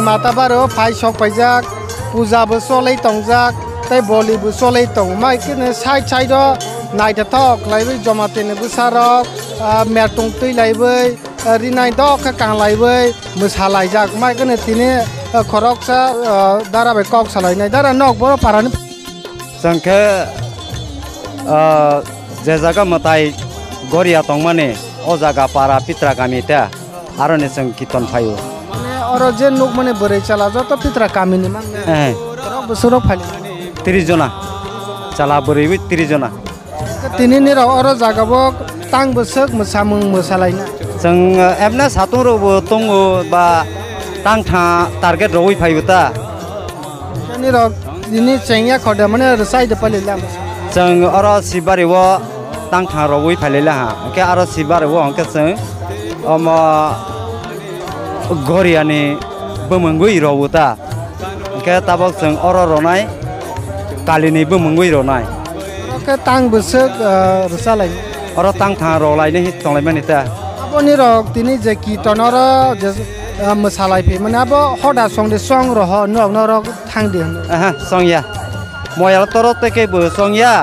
mata baro phai sok paijak puja bo solei tongjak tei boli bo solei tong mai kene side do naita tok laibai jomatene bo sarok mertung tui laibai rinai dok kha kang laibai musalaijak mai kene tini khoroksa dara bai kok salainai dara nok boro parani sangke je jaga matai goria tongmane o jaga para pitra kamita arone sing kiton phayo oro je nuk mane borai chala joto pitra kamini man rok bosorok phali 30 jona chala borai 30 jona tini ni oro jaga bo tang bosok musamung musalaina जों एबना सातुं robo तंगो बा तां था target रोई फाइबता नि रक दिनि चेंगिया खडे माने साइड पलिला जों अरो सिबारि वो तां था रोई फाइलेला हा के अरो सिबारि वो अंके जों अम गोरियानि बमंगुइ रोबता के ताबक जों अरो रोनाय कालिनि बमंगुइ रोनाय के तां बसक रसालाय अरो तां था रोलायनि तंलाय मानिता Ni rok tini je kitonoro je masalai pe mane abo hoda song de song roho no rok thang de song ya moyal torot teke bu song ya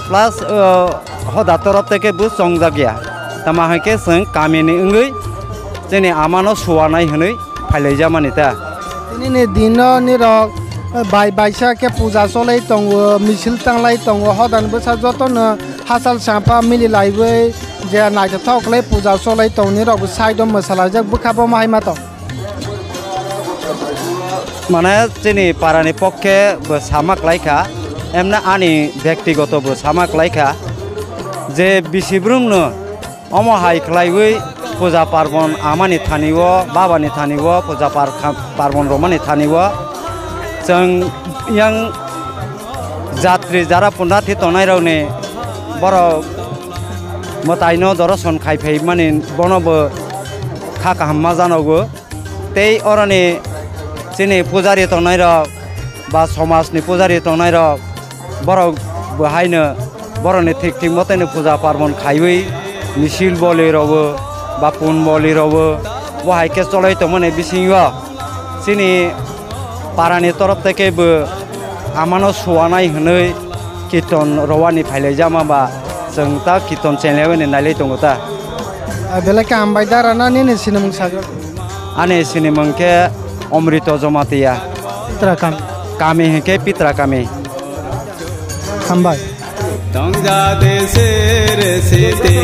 plus hoda torot teke bu song jagya tama hake sing kamini ungui jeni amano suwanai hunui phailai jamani ta tini ne dino ni rok bai sa ke puja solai tongo misil tanglai tongo hodan basa jotono hasal sampa mili laibai je naita thok lai puja solai tongni rok side masala jak bukhabo mai mato mane jeni parani pokke samak laika emna ani byaktigoto bo samak laika je bisibrungno omo hai khlaiwi puja parbon amani thaniwo babani thaniwo puja parbon romani thaniwo जों yang jatri jara pundathi tonai raune boro motaino doroson khaifai mani bonobo khaka hamma janogo tei orani chini pujari tonai rok ba somajni pujari tonai rok boro bahaino boroni thik motaino puja parbon khaiwi misil boli robo ba pun boli robo bahai ke cholai tomone bisingo chini parani torop teke bo amano suwanai hunui kiton rowani phailai jama ba जों ता कितन चेनेवनि नाइलै दङता बेलेका आमबाय दाराना नि सिनेमं sago आने सिनेमंके अमृत जमातिया पित्रा कामे हेके पित्रा कामे आमबाय तंगा देशेर सिते